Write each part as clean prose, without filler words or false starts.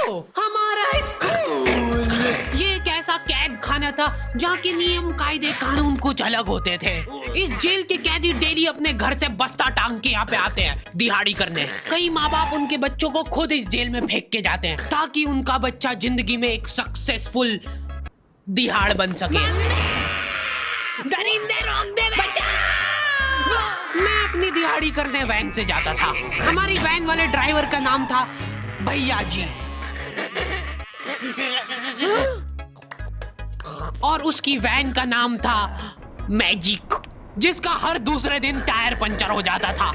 हमारा स्कूल ये एक ऐसा कैद खाना था जहाँ के नियम कायदे कानून कुछ अलग होते थे। इस जेल के कैदी डेली अपने घर से बस्ता टांग के यहाँ पे आते हैं दिहाड़ी करने। कई माँ बाप उनके बच्चों को खुद इस जेल में फेंक के जाते हैं ताकि उनका बच्चा जिंदगी में एक सक्सेसफुल दिहाड़ बन सके। दरिंदे रोक दे बच्चा। मैं अपनी दिहाड़ी करने वैन से जाता था। हमारी वैन वाले ड्राइवर का नाम था भैया जी और उसकी वैन का नाम था मैजिक, जिसका हर दूसरे दिन टायर पंचर हो जाता था।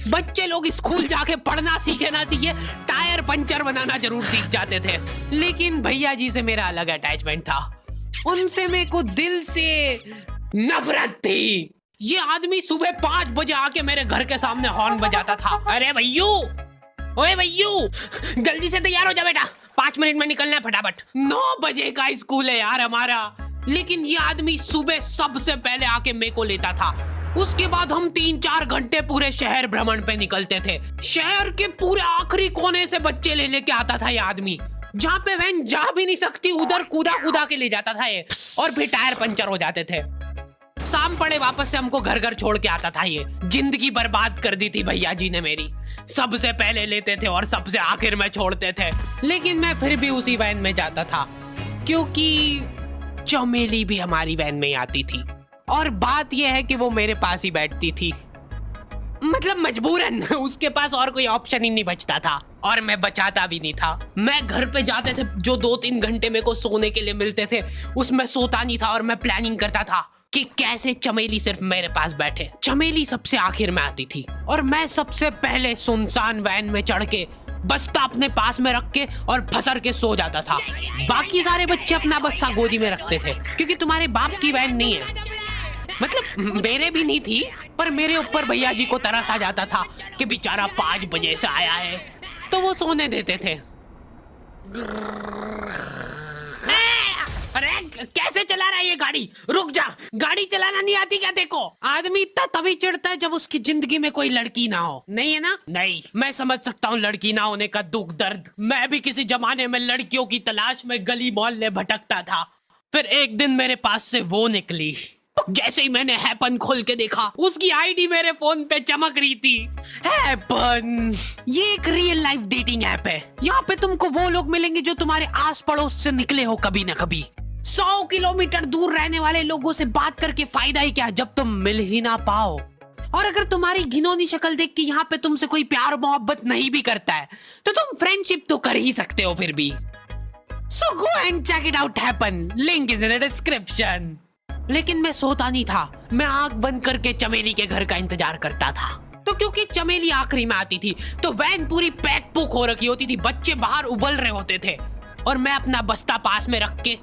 बच्चे लोग स्कूल जाके पढ़ना सीखे ना सीखे टायर पंचर बनाना जरूर सीख जाते थे। लेकिन भैया जी से मेरा अलग अटैचमेंट था। उनसे मेरे को दिल से नफरत थी। ये आदमी सुबह 5 बजे आके मेरे घर के सामने हॉर्न बजाता था। अरे भैयू, ओए भैयू, जल्दी से तैयार हो जा बेटा, 5 मिनट में निकलना है फटाफट। 9 बजे का स्कूल है यार हमारा। लेकिन ये आदमी सुबह सबसे पहले आके मेरे को लेता था। उसके बाद हम 3-4 घंटे पूरे शहर भ्रमण पे निकलते थे। शहर के पूरे आखिरी कोने से बच्चे ले लेके आता था ये आदमी। जहाँ पे वैन जा भी नहीं सकती उधर कूदा कूदा के ले जाता था ये, और फिर टायर पंचर हो जाते थे। शाम पड़े वापस से हमको घर घर छोड़ के आता था ये। जिंदगी बर्बाद कर दी थी भैया जी ने मेरी। सबसे पहले लेते थे और सबसे आखिर में छोड़ते थे। लेकिन मैं फिर भी उसी वैन में जाता था क्योंकि चमेली भी हमारी वैन में आती थी। और बात यह है कि वो मेरे पास ही बैठती थी, मतलब मजबूरन। उसके पास और कोई ऑप्शन ही नहीं बचता था और मैं बचाता भी नहीं था। मैं घर पे जाते थे, जो 2-3 घंटे मेरे को सोने के लिए मिलते थे उसमें सोता नहीं था और मैं प्लानिंग करता था कि कैसे चमेली सिर्फ मेरे पास बैठे। चमेली सबसे आखिर में आती थी और मैं सबसे पहले सुनसान वैन में चढ़ के बस्ता अपने पास में रख के और फसर के सो जाता था। बाकी सारे बच्चे अपना बस्ता गोदी में रखते थे क्योंकि तुम्हारे बाप की वैन नहीं है, मतलब मेरे भी नहीं थी। पर मेरे ऊपर भैया जी को तरस आ जाता था कि बेचारा 5 बजे से आया है, तो वो सोने देते थे। अरे कैसे चला रहा है ये गाड़ी? रुक जा, गाड़ी चलाना नहीं आती क्या? देखो, आदमी इतना तभी चिढ़ता है जब उसकी जिंदगी में कोई लड़की ना हो। नहीं है ना? नहीं, मैं समझ सकता हूँ लड़की ना होने का दुख दर्द। मैं भी किसी जमाने में लड़कियों की तलाश में गली मोहल्ले भटकता था। फिर एक दिन मेरे पास से वो निकली। जैसे ही मैंने हैपन खोल के देखा, उसकी आईडी मेरे फोन पे चमक रही थी। हैपन ये एक रियल लाइफ डेटिंग ऐप है। यहाँ पे तुमको वो लोग मिलेंगे जो तुम्हारे आस पड़ोस से निकले हो कभी ना कभी। 100 किलोमीटर दूर रहने वाले लोगों से बात करके फायदा ही क्या जब तुम मिल ही ना पाओ। और अगर तुम्हारी घिनौनी शक्ल देख के यहाँ पे तुमसे कोई प्यार मोहब्बत नहीं भी करता है तो तुम फ्रेंडशिप तो कर ही सकते हो फिर भी। So go and check it out happen, link is in the description. लेकिन मैं सोता नहीं था, मैं आंख बंद करके चमेली के घर का इंतजार करता था। तो क्योंकि चमेली आखिरी में आती थी तो वैन पूरी पैक पुक हो रखी होती थी, बच्चे बाहर उबल रहे होते थे और मैं अपना बस्ता पास में रख के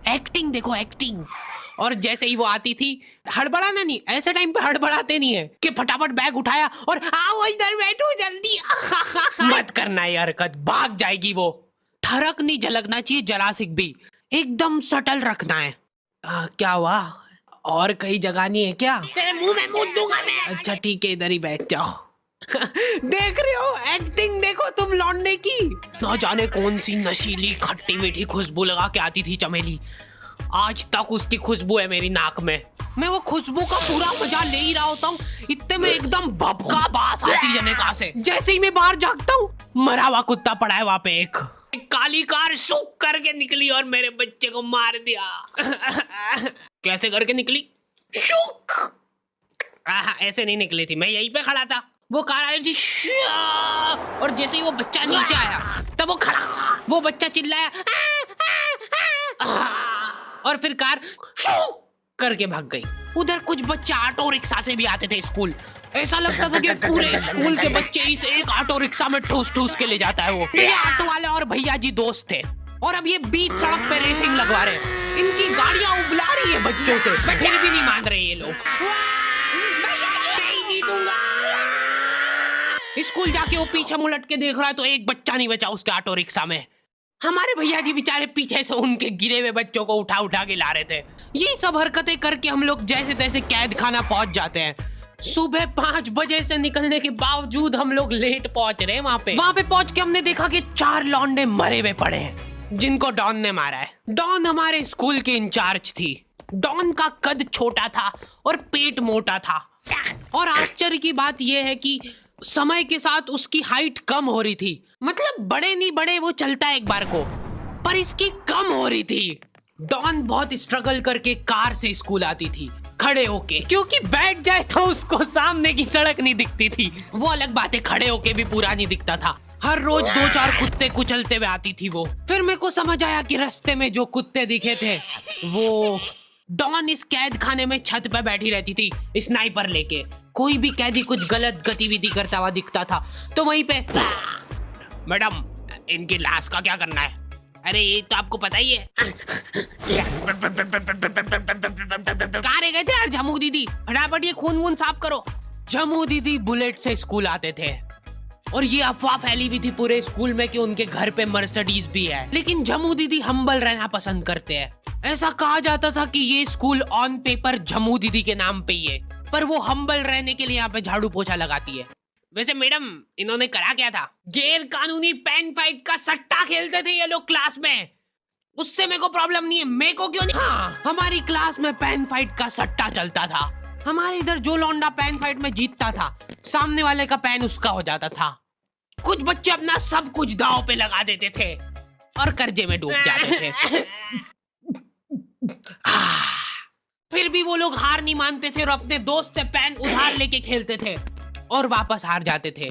एक्टिंग देखो एक्टिंग। और जैसे ही वो आती थी, हड़बड़ाना नहीं, ऐसे टाइम पे हड़बड़ाते नहीं है कि फटाफट बैग उठाया और आओ इधर बैठो जल्दी। मत करना ये हरकत, भाग जाएगी वो। ठरक नहीं झलकना चाहिए जरा सी भी, एकदम सटल रखना है। क्या हुआ? और कहीं जगह नहीं है क्या? तेरे मुंह में मूत दूंगा मैं। अच्छा ठीक है, इधर ही बैठ जाओ। देख रहे हो एक्टिंग, देखो तुम लौंडे की। ना जाने कौन सी नशीली खट्टी मीठी खुशबू लगा के आती थी चमेली। आज तक उसकी खुशबू है मेरी नाक में। मैं वो खुशबू का पूरा मजा ले ही रहा होता हूँ, इतने में एकदम भभका बास आती जनेका से। जैसे ही मैं बाहर झांकता हूँ, मरा हुआ कुत्ता पड़ा है वहां पे। एक काली कार सूख करके निकली और मेरे बच्चे को मार दिया। कैसे करके निकली? शूक। ऐसे नहीं निकली थी, मैं यहीं पे खड़ा था, वो कार आई थी और जैसे ही वो बच्चा नीचे आया तब वो खड़ा, वो बच्चा चिल्लाया और फिर कार करके भाग गई। उधर कुछ बच्चे ऑटो रिक्शा से भी आते थे स्कूल। ऐसा लगता था कि पूरे स्कूल के बच्चे इस एक ऑटो रिक्शा में ठूस ठूस के ले जाता है वो। ये ऑटो वाले और भैया जी दोस्त थे और अब ये बीच सड़क पे रेसिंग लगवा रहे। इनकी गाड़ियां उबला रही है बच्चों से, फिर भी नहीं मान रहे ये लोग। स्कूल जाके वो पीछे मुलट के देख रहा है तो एक बच्चा नहीं बचा उसके ऑटो रिक्शा में। हमारे भैया जी बेचारे पीछे से उनके गिरे हुए बच्चों को उठा उठा के ला रहे थे। ये सब हरकतें करके हम लोग जैसे तैसे कैद खाना पहुंच जाते हैं। सुबह 5 बजे से निकलने के बावजूद हम लोग लेट पहुंच रहे हैं वहाँ पे पहुंच के हमने देखा कि 4 लौंडे मरे हुए पड़े हैं जिनको डॉन ने मारा है। डॉन हमारे स्कूल की इंचार्ज थी। डॉन का कद छोटा था और पेट मोटा था और आश्चर्य की बात यह है कि समय के साथ उसकी हाइट कम हो रही थी। मतलब बड़े नहीं बड़े वो चलता है एक बार को, पर इसकी कम हो रही थी। डॉन बहुत स्ट्रगल करके कार से स्कूल आती थी खड़े होके, क्योंकि बैठ जाए तो उसको सामने की सड़क नहीं दिखती थी। वो अलग बात है, खड़े होके भी पूरा नहीं दिखता था। हर रोज 2-4 कुत्ते कुचलते हुए आती थी वो। फिर मेरे को समझ आया कि रास्ते में जो कुत्ते दिखे थे वो डॉन इस कैद खाने में छत पे बैठी रहती थी स्नाइपर लेके। कोई भी कैदी कुछ गलत गतिविधि करता हुआ दिखता था तो वहीं पे, मैडम इनकी लाश का क्या करना है? अरे ये तो आपको पता ही है। कहाँ रह गए थे यार झमू दीदी? फटाफट ये खून वून साफ करो। झमू दीदी बुलेट से स्कूल आते थे और ये अफवाह फैली हुई थी पूरे स्कूल में कि उनके घर पे मर्सिडीज भी है। लेकिन झमू दीदी हम्बल रहना पसंद करते हैं। ऐसा कहा जाता था कि ये स्कूल ऑन पेपर झमू दीदी के नाम पे ही है, पर वो हम्बल रहने के लिए यहाँ पे झाड़ू पोछा लगाती है। वैसे मैडम इन्होंने करा क्या था? गैर कानूनी पेन फाइट का सट्टा खेलते थे ये लोग क्लास में। उससे मेरे को प्रॉब्लम नहीं है, मेरे को क्यों नहीं? हाँ, हमारी क्लास में पेन फाइट का सट्टा चलता था। हमारे इधर जो लौंडा पेन फाइट में जीतता था सामने वाले का पेन उसका हो जाता था। कुछ बच्चे अपना सब कुछ दांव पे लगा देते थे और कर्जे में डूब जाते थे। फिर भी वो लोग हार नहीं मानते थे और अपने दोस्त से पेन उधार लेके खेलते थे और वापस हार जाते थे।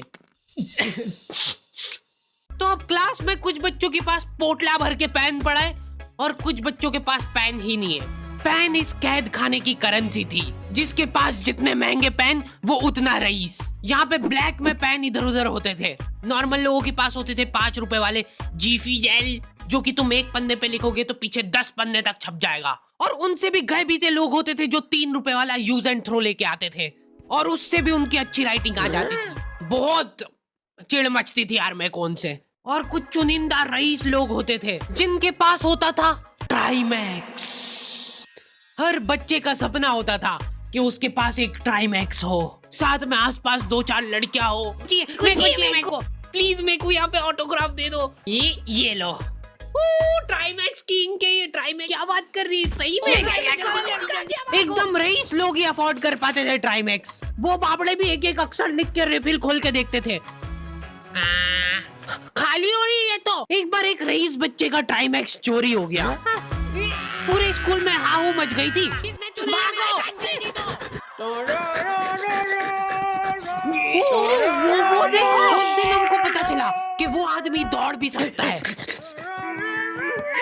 तो अब क्लास में कुछ बच्चों के पास पोटला भर के पेन पड़ा है और कुछ बच्चों के पास पेन ही नहीं है। पेन इस कैद खाने की करेंसी थी। जिसके पास जितने महंगे पेन वो उतना रईस। यहाँ पे ब्लैक में पेन इधर उधर होते थे। नॉर्मल लोगों के पास होते थे 5 रुपए वाले जीफी जेल, जो कि तुम एक पन्ने पे लिखोगे तो पीछे 10 पन्ने तक छप जाएगा। और उनसे भी गए बीते लोग होते थे जो 3 रुपए वाला यूज एंड थ्रो लेके आते थे और उससे भी उनकी अच्छी राइटिंग आ जाती थी। बहुत चिढ़ मचती थी यार मेरे को उनसे। और कुछ चुनिंदा रईस लोग होते थे जिनके पास होता था ट्राईमैक्स। हर बच्चे का सपना होता था कि उसके पास एक ट्राईमैक्स हो, साथ में आसपास 2-4 लड़कियां हो। मेरे को प्लीज मेरे को यहाँ पे ऑटोग्राफ दे दो। ये लो ट्राईमैक्स किंग के। ये ट्राईमैक्स क्या बात कर रही है? सही में एकदम रईस लोग ही अफोर्ड कर पाते थे ट्राईमैक्स। वो बाबड़े भी एक एक अक्षर लिख के रिफिल खोल के देखते थे। खाली हो रही है तो एक बार एक रईस बच्चे का ट्राईमैक्स चोरी हो गया। पूरे स्कूल में हाहू मच गई थी। वो देखो, उस दिन हमको पता चला कि वो आदमी दौड़ भी सकता है।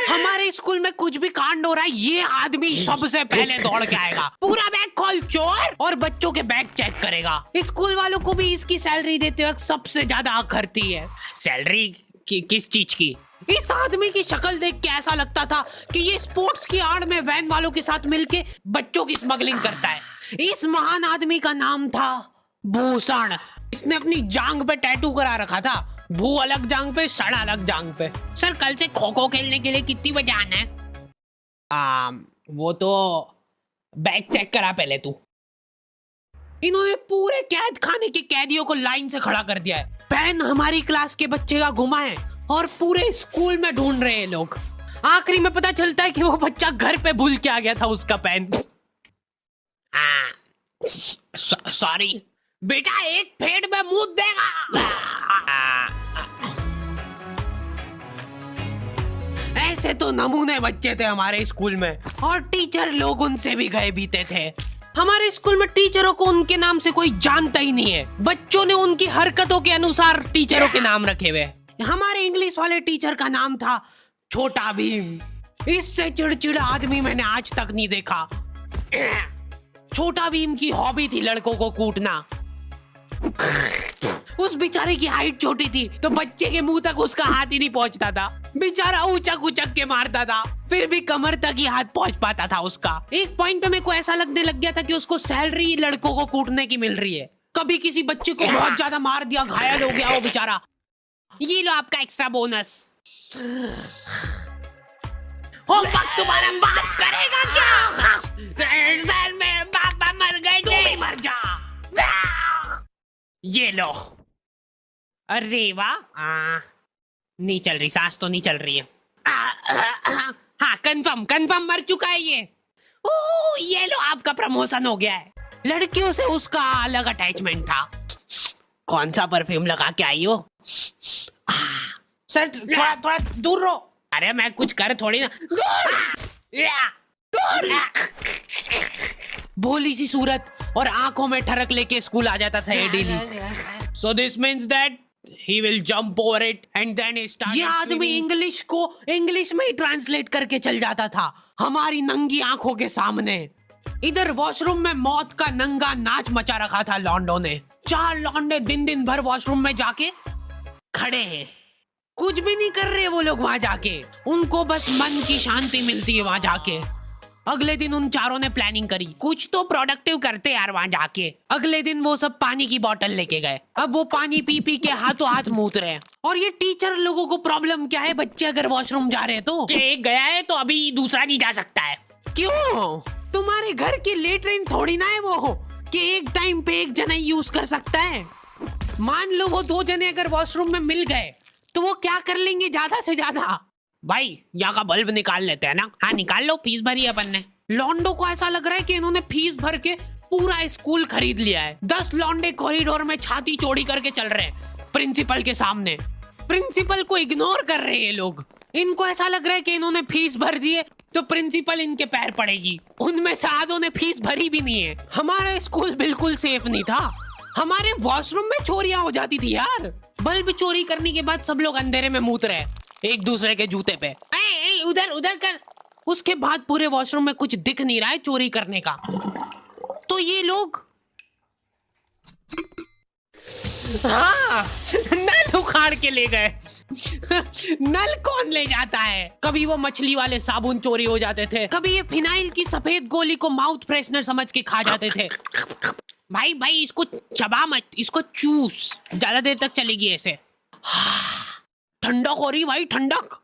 हमारे स्कूल में कुछ भी कांड हो रहा है ये आदमी सबसे पहले दौड़ के आएगा। पूरा बैग खोल चोर, और बच्चों के बैग चेक करेगा। स्कूल वालों को भी इसकी सैलरी देते वक्त सबसे ज्यादा आंख खरती है। सैलरी किस चीज की? इस आदमी की शक्ल देख के ऐसा लगता था कि ये स्पोर्ट्स की आड़ में वैन वालों के साथ मिलके बच्चों की स्मगलिंग करता है। इस महान आदमी का नाम था भूषण। इसने अपनी जांग पे टैटू करा रखा था, भू अलग जांग पे, सड़ अलग जांग पे। सर कल से खो खो खेलने के लिए कितनी बजे आना है? वो तो बैग चेक करा पहले तू। इन्होंने पूरे कैद खाने के कैदियों को लाइन से खड़ा कर दिया है। पेन हमारी क्लास के बच्चे का गुमा है और पूरे स्कूल में ढूंढ रहे हैं लोग। आखिरी में पता चलता है कि वो बच्चा घर पे भूल के आ गया था उसका पेन। सॉरी बेटा, एक फेड में मुंह देगा। ऐसे तो नमूने बच्चे थे हमारे स्कूल में, और टीचर लोग उनसे भी गए बीते थे। हमारे स्कूल में टीचरों को उनके नाम से कोई जानता ही नहीं है। बच्चों ने उनकी हरकतों के अनुसार टीचरों के नाम रखे हुए। हमारे इंग्लिश वाले टीचर का नाम था छोटा भीम। इससे चिड़चिड़ा आदमी मैंने आज तक नहीं देखा। छोटा भीम की हॉबी थी लड़कों को कूटना। उस बेचारे की हाइट छोटी थी तो बच्चे के मुंह तक उसका हाथ ही नहीं पहुंचता था। बेचारा उचक उचक के मारता था, फिर भी कमर तक ही हाथ पहुंच पाता था उसका। एक पॉइंट पे मेरे को ऐसा लगने लग गया था कि उसको सैलरी लड़कों को कूटने की मिल रही है। कभी किसी बच्चे को बहुत ज्यादा मार दिया, घायल हो गया वो बेचारा, ये लो आपका एक्स्ट्रा बोनस। होमवर्क तुम्हारा बाप करेगा क्या? सर मेरे पापा मर गए थे। तू भी मर जा। ये लो। अरे वाह, नहीं चल रही सांस, तो नहीं चल रही है। हाँ कंफर्म कंफर्म मर चुका है ये। ओह ये लो, आपका प्रमोशन हो गया है। लड़कियों से उसका अलग अटैचमेंट था। कौन सा परफ्यूम लगा के आई हो? सर थोड़ा थोड़ा दूर रहो। अरे मैं कुछ कर थोड़ी ना। भोली सी सूरत और आंखों में ठरक लेके स्कूल आ जाता था ये daily. So this means that he will jump over it and then he started ये आदमी इंग्लिश को इंग्लिश में ही ट्रांसलेट करके चल जाता था हमारी नंगी आंखों के सामने। इधर वॉशरूम में मौत का नंगा नाच मचा रखा था लॉन्डो ने। 4 लॉन्डे दिन दिन भर वॉशरूम में जाके खड़े हैं, कुछ भी नहीं कर रहे वो लोग वहां जाके। उनको बस मन की शांति मिलती है वहां जाके। अगले दिन उन चारों ने प्लानिंग करी, कुछ तो प्रोडक्टिव करते यार वहां जाके। अगले दिन वो सब पानी की बोतल लेके गए। अब वो पानी पी पी के हाथों हाथ मूत रहे हैं। और ये टीचर लोगों को प्रॉब्लम क्या है, बच्चे अगर वॉशरूम जा रहे हैं तो एक गया है तो अभी दूसरा नहीं जा सकता है। क्यों? तुम्हारे घर की लेटरिन थोड़ी ना है वो कि एक टाइम पे एक जना यूज कर सकता है। मान लो वो 2 जने अगर वॉशरूम में मिल गए तो वो क्या कर लेंगे ज्यादा से ज्यादा? भाई यहाँ का बल्ब निकाल लेते हैं ना। हाँ निकाल लो, फीस भरी है अपन ने। लॉन्डो को ऐसा लग रहा है कि इन्होंने फीस भर के पूरा स्कूल खरीद लिया है। 10 लॉन्डे कॉरिडोर में छाती चौड़ी करके चल रहे हैं प्रिंसिपल के सामने। प्रिंसिपल को इग्नोर कर रहे हैं ये लोग। इनको ऐसा लग रहा है कि इन्होंने फीस भर दी है तो प्रिंसिपल इनके पैर पड़ेगी। उनमें से आधों ने फीस भरी भी नहीं है। हमारा स्कूल बिल्कुल सेफ नहीं था। हमारे वॉशरूम में चोरियां हो जाती थी यार। बल्ब चोरी करने के बाद सब लोग अंधेरे में मूत रहे एक दूसरे के जूते पे। उधर उधर कर। उसके बाद पूरे वॉशरूम में कुछ दिख नहीं रहा है चोरी करने का। तो ये लोग हाँ नल उखाड़ के ले गए। नल कौन ले जाता है? कभी वो मछली वाले साबुन चोरी हो जाते थे, कभी ये फिनाइल की सफेद गोली को माउथ फ्रेशनर समझ के खा जाते थे। भाई भाई इसको चबा मत, इसको चूस, ज्यादा देर तक चलेगी ऐसे। ठंडक हो रही भाई, ठंडक।